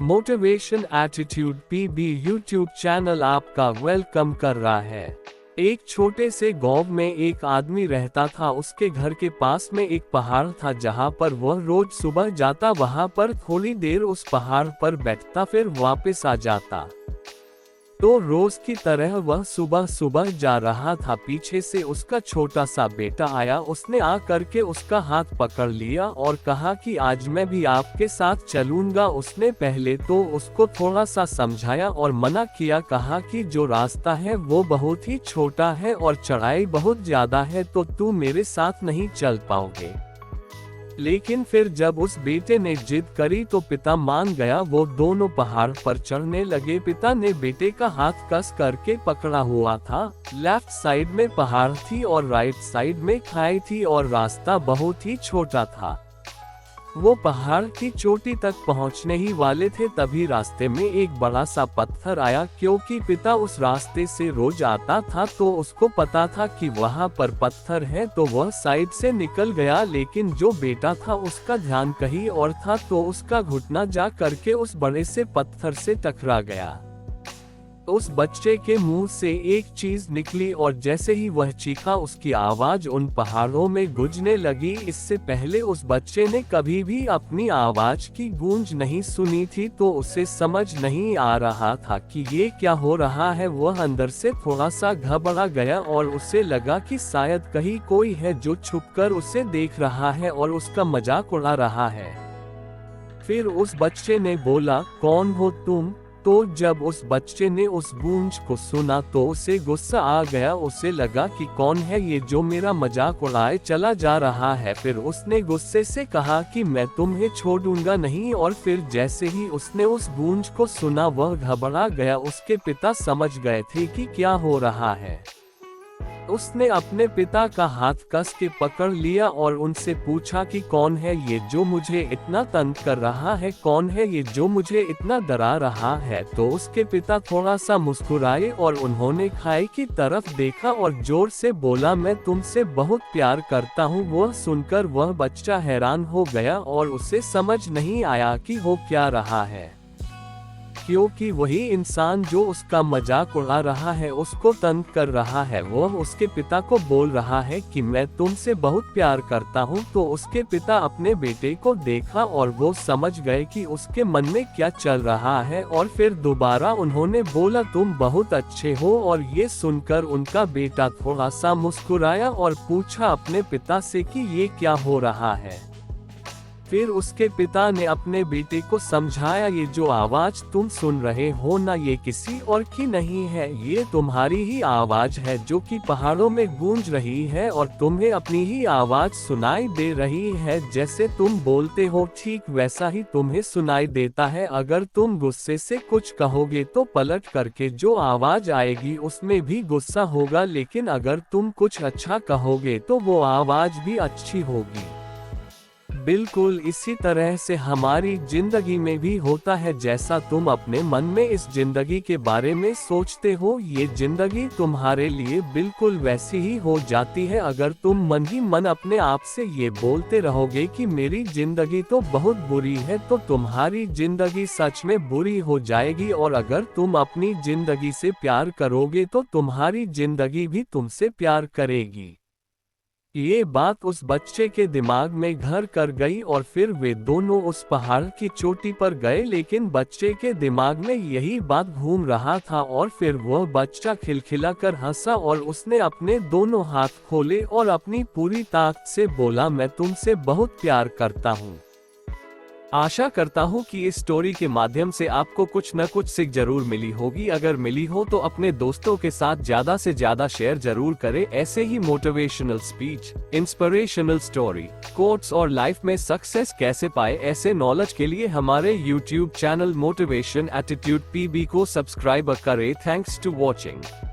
Motivation attitude PB YouTube channel आपका welcome कर रहा है। एक छोटे से गांव में एक आदमी रहता था। उसके घर के पास में एक पहाड़ था जहां पर वह रोज सुबह जाता, वहां पर थोड़ी देर उस पहाड़ पर बैठता, फिर वापस आ जाता। तो रोज की तरह वह सुबह सुबह जा रहा था। पीछे से उसका छोटा सा बेटा आया। उसने आ करके उसका हाथ पकड़ लिया और कहा कि आज मैं भी आपके साथ चलूंगा। उसने पहले तो उसको थोड़ा सा समझाया और मना किया, कहा कि जो रास्ता है वो बहुत ही छोटा है और चढ़ाई बहुत ज्यादा है, तो तू मेरे साथ नहीं चल पाओगे। लेकिन फिर जब उस बेटे ने जिद करी तो पिता मान गया। वो दोनों पहाड़ पर चढ़ने लगे। पिता ने बेटे का हाथ कस करके पकड़ा हुआ था। लेफ्ट साइड में पहाड़ थी और राइट साइड में खाई थी और रास्ता बहुत ही छोटा था। वो पहाड़ की चोटी तक पहुंचने ही वाले थे, तभी रास्ते में एक बड़ा सा पत्थर आया। क्योंकि पिता उस रास्ते से रोज आता था तो उसको पता था कि वहां पर पत्थर है, तो वह साइड से निकल गया। लेकिन जो बेटा था उसका ध्यान कहीं और था, तो उसका घुटना जा करके उस बड़े से पत्थर से टकरा गया। उस बच्चे के मुंह से एक चीज निकली और जैसे ही वह चीखा, उसकी आवाज उन पहाड़ों में गूंजने लगी। इससे पहले उस बच्चे ने कभी भी अपनी आवाज की गूंज नहीं सुनी थी, तो उसे समझ नहीं आ रहा था कि ये क्या हो रहा है। वह अंदर से थोड़ा सा घबरा गया और उसे लगा कि शायद कहीं कोई है जो छुपकर उसे देख रहा है और उसका मजाक उड़ा रहा है। फिर उस बच्चे ने बोला, कौन हो तुम? तो जब उस बच्चे ने उस गूंज को सुना तो उसे गुस्सा आ गया। उसे लगा कि कौन है ये जो मेरा मजाक उड़ाए चला जा रहा है। फिर उसने गुस्से से कहा कि मैं तुम्हें छोड़ूंगा नहीं। और फिर जैसे ही उसने उस गूंज को सुना वह घबरा गया। उसके पिता समझ गए थे कि क्या हो रहा है। उसने अपने पिता का हाथ कस के पकड़ लिया और उनसे पूछा कि कौन है ये जो मुझे इतना तंग कर रहा है, कौन है ये जो मुझे इतना डरा रहा है। तो उसके पिता थोड़ा सा मुस्कुराए और उन्होंने खाई की तरफ देखा और जोर से बोला, मैं तुमसे बहुत प्यार करता हूँ। वह सुनकर वह बच्चा हैरान हो गया और उसे समझ नहीं आया कि हो क्या रहा है, क्योंकि वही इंसान जो उसका मजाक उड़ा रहा है उसको तंग कर रहा है। वह उसके पिता को बोल रहा है कि मैं तुमसे बहुत प्यार करता हूँ। तो उसके पिता अपने बेटे को देखा और वो समझ गए कि उसके मन में क्या चल रहा है। और फिर दोबारा उन्होंने बोला, तुम बहुत अच्छे हो। और ये सुनकर उनका बेटा थोड़ा सा मुस्कुराया और पूछा अपने पिता से कि ये क्या हो रहा है। फिर उसके पिता ने अपने बेटे को समझाया, ये जो आवाज तुम सुन रहे हो ना, ये किसी और की नहीं है, ये तुम्हारी ही आवाज है जो कि पहाड़ों में गूंज रही है और तुम्हें अपनी ही आवाज सुनाई दे रही है। जैसे तुम बोलते हो ठीक वैसा ही तुम्हें सुनाई देता है। अगर तुम गुस्से से कुछ कहोगे तो पलट करके जो आवाज आएगी उसमें भी गुस्सा होगा, लेकिन अगर तुम कुछ अच्छा कहोगे तो वो आवाज भी अच्छी होगी। बिल्कुल इसी तरह से हमारी जिंदगी में भी होता है। जैसा तुम अपने मन में इस जिंदगी के बारे में सोचते हो, ये जिंदगी तुम्हारे लिए बिल्कुल वैसी ही हो जाती है। अगर तुम मन ही मन अपने आप से ये बोलते रहोगे कि मेरी जिंदगी तो बहुत बुरी है, तो तुम्हारी जिंदगी सच में बुरी हो जाएगी। और अगर तुम अपनी जिंदगी से प्यार करोगे तो तुम्हारी जिंदगी भी तुमसे प्यार करेगी। ये बात उस बच्चे के दिमाग में घर कर गई और फिर वे दोनों उस पहाड़ की चोटी पर गए। लेकिन बच्चे के दिमाग में यही बात घूम रहा था और फिर वह बच्चा खिलखिला कर हंसा और उसने अपने दोनों हाथ खोले और अपनी पूरी ताकत से बोला, मैं तुमसे बहुत प्यार करता हूँ। आशा करता हूँ कि इस स्टोरी के माध्यम से आपको कुछ न कुछ सीख जरूर मिली होगी। अगर मिली हो तो अपने दोस्तों के साथ ज्यादा से ज्यादा शेयर जरूर करें। ऐसे ही motivational speech, inspirational story, quotes और लाइफ में सक्सेस कैसे पाए, ऐसे नॉलेज के लिए हमारे YouTube channel motivation attitude PB को सब्सक्राइब करें। Thanks to watching.